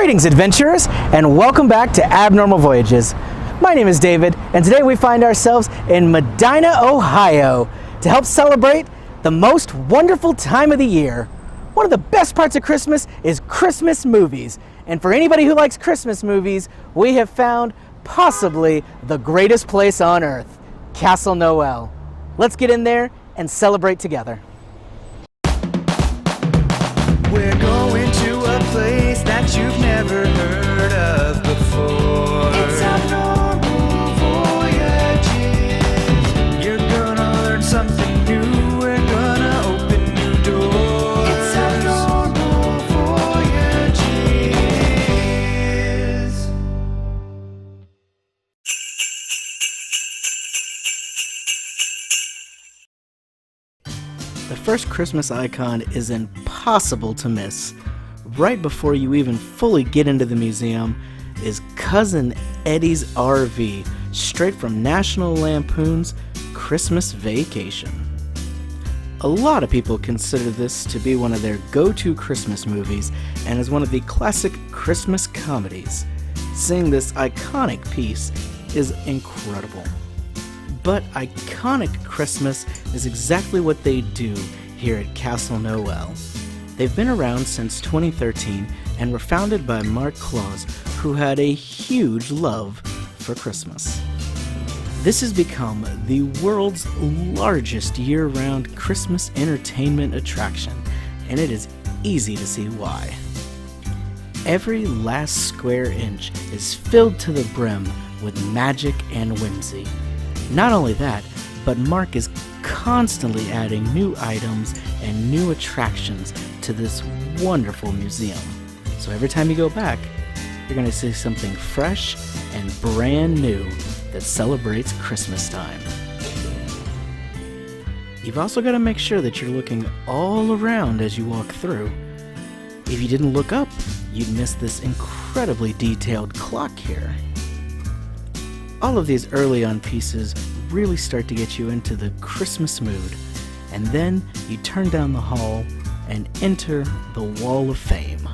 Greetings, adventurers, and welcome back to Abnormal Voyages. My name is David, and today we find ourselves in Medina, Ohio, to help celebrate the most wonderful time of the year. One of the best parts of Christmas is Christmas movies, and for anybody who likes Christmas movies, we have found possibly the greatest place on earth, Castle Noel. Let's get in there and celebrate together. We're going to a place that you've never heard of before. It's Abnormal Voyages. You're gonna learn something new. We're gonna open new doors. It's Abnormal Voyages. The first Christmas icon is impossible to miss. Right before you even fully get into the museum is Cousin Eddie's RV, straight from National Lampoon's Christmas Vacation. A lot of people consider this to be one of their go-to Christmas movies and is one of the classic Christmas comedies. Seeing this iconic piece is incredible. But iconic Christmas is exactly what they do here at Castle Noel. They've been around since 2013 and were founded by Claus, who had a huge love for Christmas. This has become the world's largest year-round Christmas entertainment attraction, and it is easy to see why. Every last square inch is filled to the brim with magic and whimsy. Not only that, but Mark is constantly adding new items and new attractions to this wonderful museum. So every time you go back, you're going to see something fresh and brand new that celebrates Christmas time. You've also got to make sure that you're looking all around as you walk through. If you didn't look up, you'd miss this incredibly detailed clock here. All of these early on pieces really start to get you into the Christmas mood, and then you turn down the hall and enter the Wall of Fame.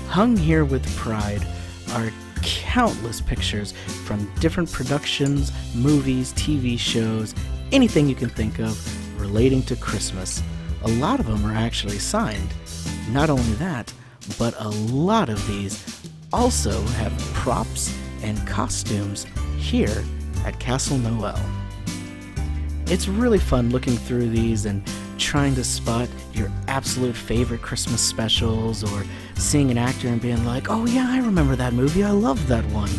Hung here with pride are countless pictures from different productions, movies, TV shows, anything you can think of relating to Christmas. A lot of them are actually signed. Not only that, but a lot of these also have props and costumes here at Castle Noel. It's really fun looking through these and trying to spot your absolute favorite Christmas specials, or seeing an actor and being like, oh yeah, I remember that movie, I love that one.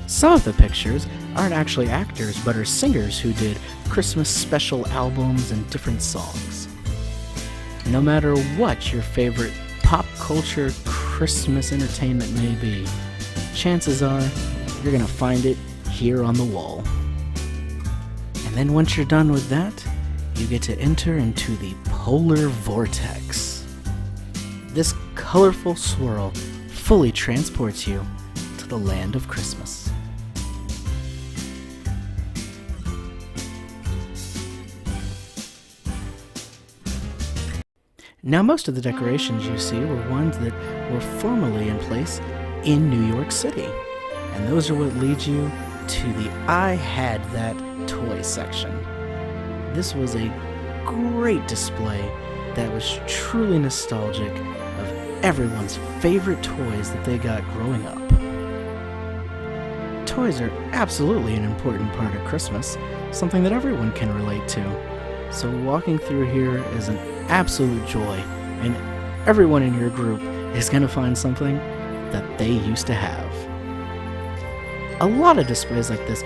Some of the pictures aren't actually actors, but are singers who did Christmas special albums and different songs. No matter what your favorite pop culture Christmas entertainment may be, chances are you're going to find it here on the wall. And then once you're done with that, you get to enter into the polar vortex. This colorful swirl fully transports you to the land of Christmas. Now, most of the decorations you see were ones that were formerly in place in New York City. And those are what leads you to the I Had That toy section. This was a great display that was truly nostalgic of everyone's favorite toys that they got growing up. Toys are absolutely an important part of Christmas, something that everyone can relate to. So walking through here is an absolute joy, and everyone in your group is going to find something that they used to have. A lot of displays like this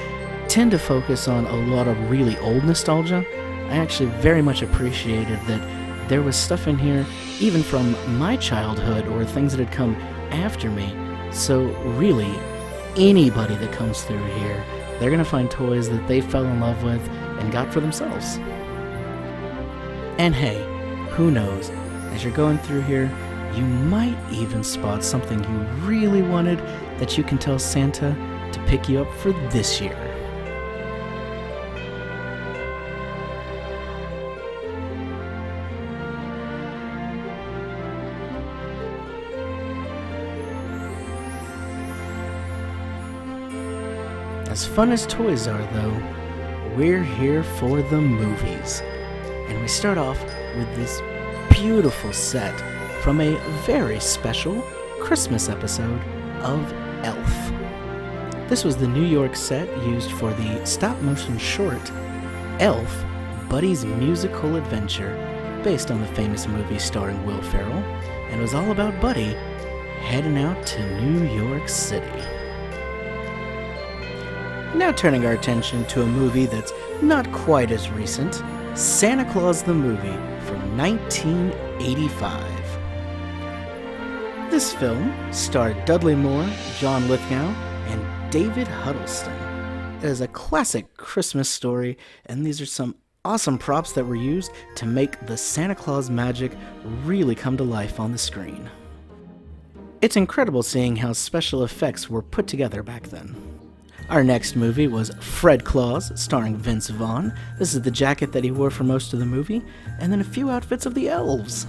tend to focus on a lot of really old nostalgia. I actually very much appreciated that there was stuff in here even from my childhood or things that had come after me. So really, anybody that comes through here, they're going to find toys that they fell in love with and got for themselves. And hey, who knows, as you're going through here, you might even spot something you really wanted that you can tell Santa to pick you up for this year. As fun as toys are, though, we're here for the movies. And we start off with this beautiful set from a very special Christmas episode of Elf. This was the New York set used for the stop-motion short Elf, Buddy's Musical Adventure, based on the famous movie starring Will Ferrell, and was all about Buddy heading out to New York City. Now turning our attention to a movie that's not quite as recent, Santa Claus the Movie from 1985. This film starred Dudley Moore, John Lithgow, and David Huddleston. It is a classic Christmas story, and these are some awesome props that were used to make the Santa Claus magic really come to life on the screen. It's incredible seeing how special effects were put together back then. Our next movie was Fred Claus, starring Vince Vaughn. This is the jacket that he wore for most of the movie, and then a few outfits of the elves.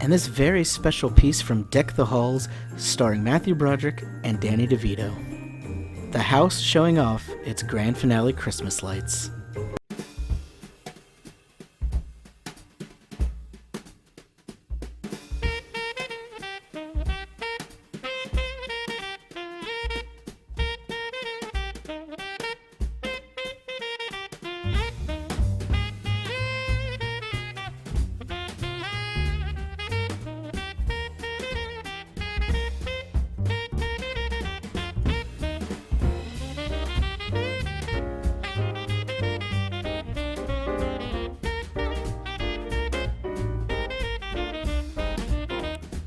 And this very special piece from Deck the Halls, starring Matthew Broderick and Danny DeVito. The house showing off its grand finale Christmas lights.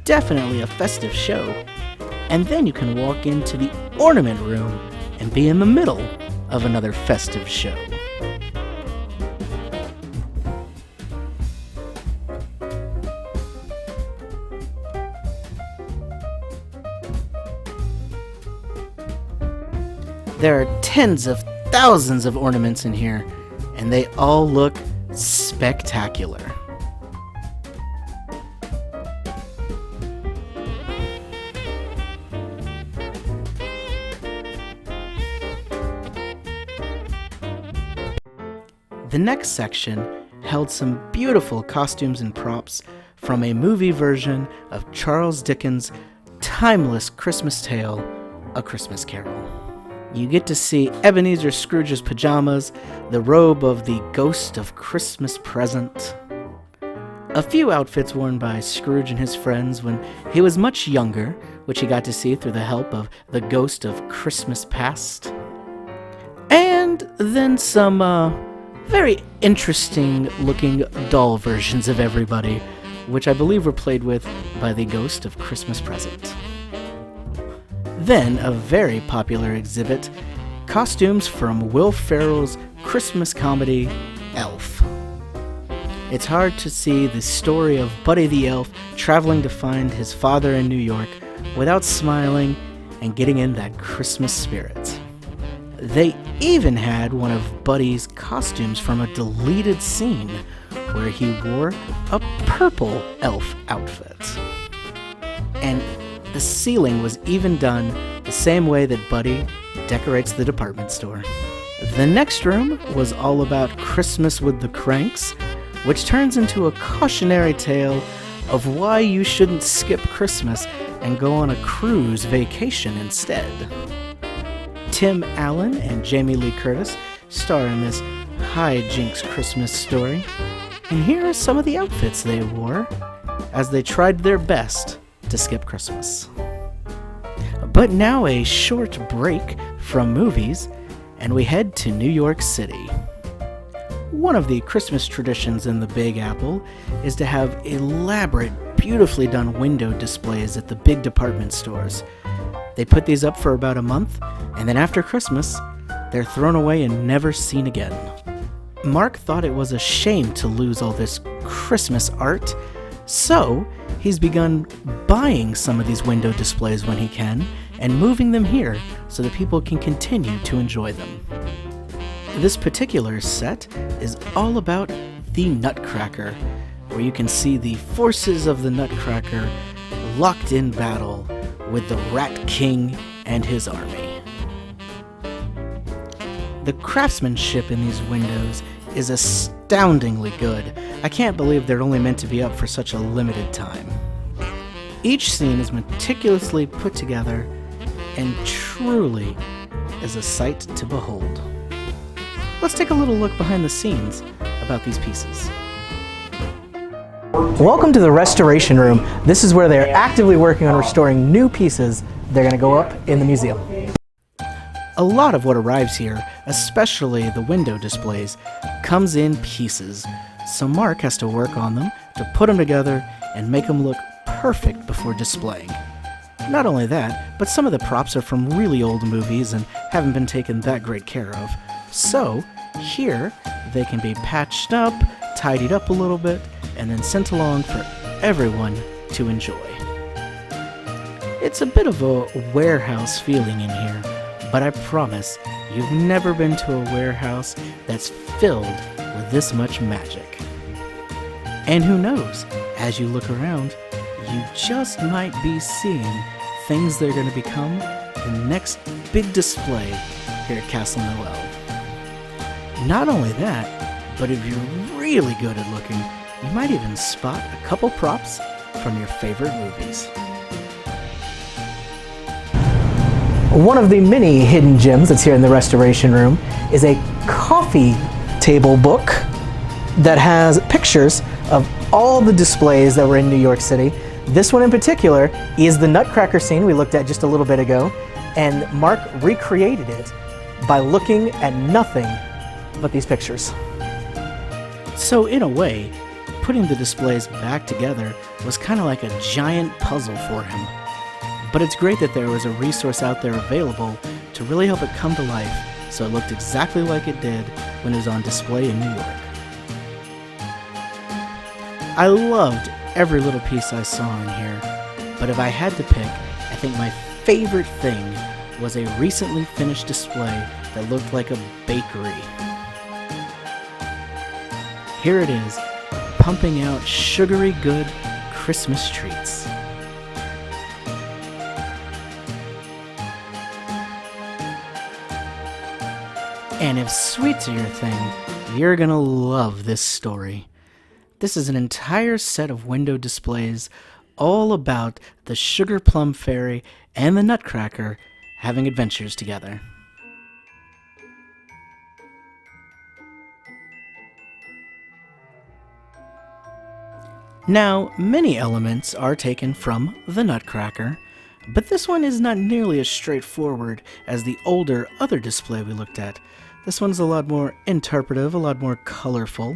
Definitely a festive show. And then you can walk into the ornament room and be in the middle of another festive show. There are tens of thousands of ornaments in here, and they all look spectacular. The next section held some beautiful costumes and props from a movie version of Charles Dickens' timeless Christmas tale, A Christmas Carol. You get to see Ebenezer Scrooge's pajamas, the robe of the Ghost of Christmas Present, a few outfits worn by Scrooge and his friends when he was much younger, which he got to see through the help of the Ghost of Christmas Past, and then some very interesting looking doll versions of everybody, which I believe were played with by the Ghost of Christmas Present. Then a very popular exhibit, costumes from Will Ferrell's Christmas comedy, Elf. It's hard to see the story of Buddy the Elf traveling to find his father in New York without smiling and getting in that Christmas spirit. They even had one of Buddy's costumes from a deleted scene where he wore a purple elf outfit. And the ceiling was even done the same way that Buddy decorates the department store. The next room was all about Christmas with the Cranks, which turns into a cautionary tale of why you shouldn't skip Christmas and go on a cruise vacation instead. Tim Allen and Jamie Lee Curtis star in this hijinks Christmas story, and here are some of the outfits they wore as they tried their best to skip Christmas. But now a short break from movies, and we head to New York City. One of the Christmas traditions in the Big Apple is to have elaborate, beautifully done window displays at the big department stores. They put these up for about a month, and then after Christmas, they're thrown away and never seen again. Mark thought it was a shame to lose all this Christmas art, so he's begun buying some of these window displays when he can, and moving them here so that people can continue to enjoy them. This particular set is all about the Nutcracker, where you can see the forces of the Nutcracker locked in battle with the Rat King and his army. The craftsmanship in these windows is astoundingly good. I can't believe they're only meant to be up for such a limited time. Each scene is meticulously put together and truly is a sight to behold. Let's take a little look behind the scenes about these pieces. Welcome to the restoration room. This is where they're actively working on restoring new pieces. They're going to go up in the museum. A lot of what arrives here, especially the window displays, comes in pieces, so Mark has to work on them to put them together and make them look perfect before displaying. Not only that, but some of the props are from really old movies and haven't been taken that great care of. So, here, they can be patched up, tidied up a little bit, and then sent along for everyone to enjoy. It's a bit of a warehouse feeling in here, but I promise you've never been to a warehouse that's filled with this much magic. And who knows, as you look around, you just might be seeing things that are going to become the next big display here at Castle Noel. Not only that, but if you're really good at looking, you might even spot a couple props from your favorite movies. One of the many hidden gems that's here in the restoration room is a coffee table book that has pictures of all the displays that were in New York City. This one in particular is the Nutcracker scene we looked at just a little bit ago, and Mark recreated it by looking at nothing but these pictures. So in a way, putting the displays back together was kind of like a giant puzzle for him. But it's great that there was a resource out there available to really help it come to life, so it looked exactly like it did when it was on display in New York. I loved every little piece I saw in here, but if I had to pick, I think my favorite thing was a recently finished display that looked like a bakery. Here it is, pumping out sugary good Christmas treats. And if sweets are your thing, you're gonna love this story. This is an entire set of window displays all about the Sugar Plum Fairy and the Nutcracker having adventures together. Now, many elements are taken from the Nutcracker, but this one is not nearly as straightforward as the older other display we looked at. This one's a lot more interpretive, a lot more colorful,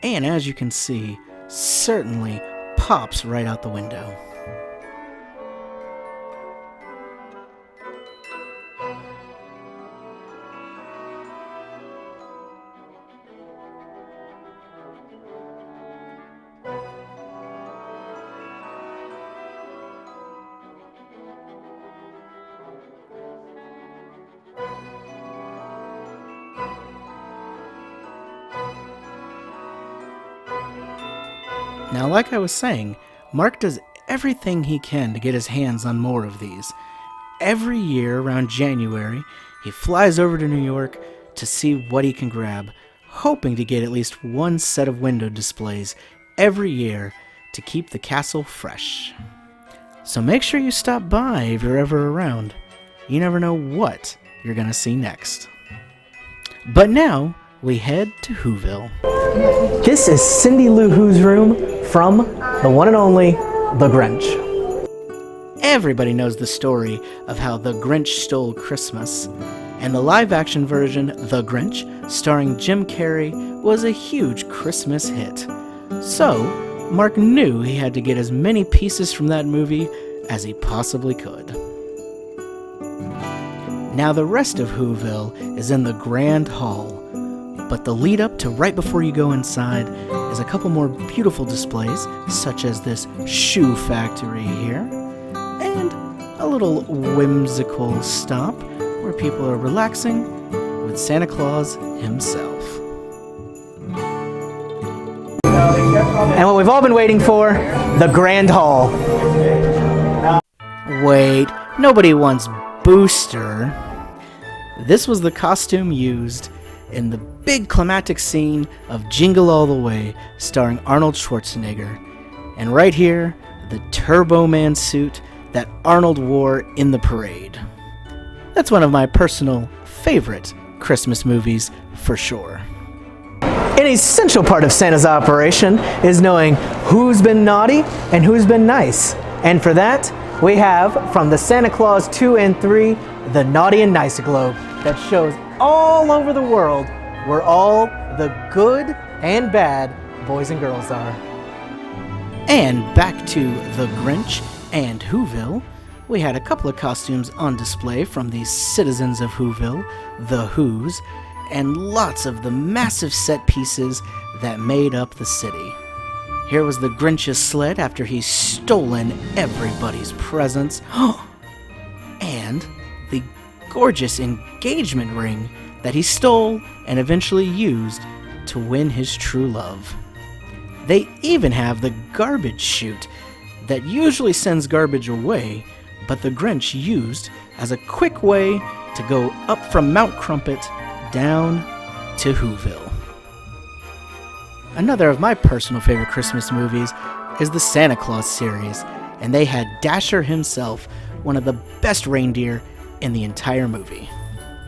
and as you can see, certainly pops right out the window. Now, like I was saying, Mark does everything he can to get his hands on more of these. Every year around January, he flies over to New York to see what he can grab, hoping to get at least one set of window displays every year to keep the castle fresh. So make sure you stop by if you're ever around. You never know what you're gonna see next. But now, we head to Whoville. This is Cindy Lou Who's room from the one and only The Grinch. Everybody knows the story of how the Grinch stole Christmas, and the live-action version, The Grinch, starring Jim Carrey, was a huge Christmas hit. So, Mark knew he had to get as many pieces from that movie as he possibly could. Now the rest of Whoville is in the Grand Hall, but the lead up to right before you go inside is a couple more beautiful displays, such as this shoe factory here, and a little whimsical stop where people are relaxing with Santa Claus himself. And what we've all been waiting for, the Grand Hall. Wait, nobody wants Booster. This was the costume used in the big climactic scene of Jingle All the Way, starring Arnold Schwarzenegger. And right here, the Turbo Man suit that Arnold wore in the parade. That's one of my personal favorite Christmas movies for sure. An essential part of Santa's operation is knowing who's been naughty and who's been nice. And for that, we have, from the Santa Claus 2 and 3, the Naughty and Nice globe that shows all over the world where all the good and bad boys and girls are. And back to The Grinch and Whoville, we had a couple of costumes on display from the citizens of Whoville, the Whos, and lots of the massive set pieces that made up the city. Here was the Grinch's sled after he's stolen everybody's presents. And the gorgeous engagement ring that he stole and eventually used to win his true love. They even have the garbage chute that usually sends garbage away, but the Grinch used as a quick way to go up from Mount Crumpet down to Whoville. Another of my personal favorite Christmas movies is the Santa Claus series, and they had Dasher himself, one of the best reindeer in the entire movie.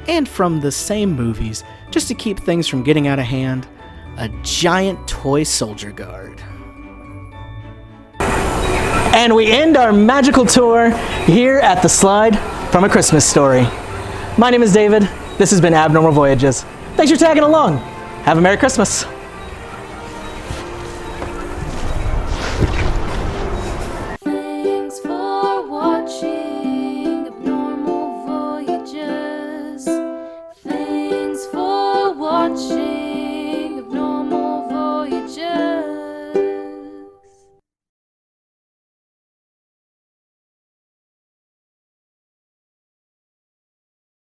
And from the same movies, just to keep things from getting out of hand, a giant toy soldier guard. And we end our magical tour here at the slide from A Christmas Story. My name is David. This has been Abnormal Voyages. Thanks for tagging along. Have a Merry Christmas.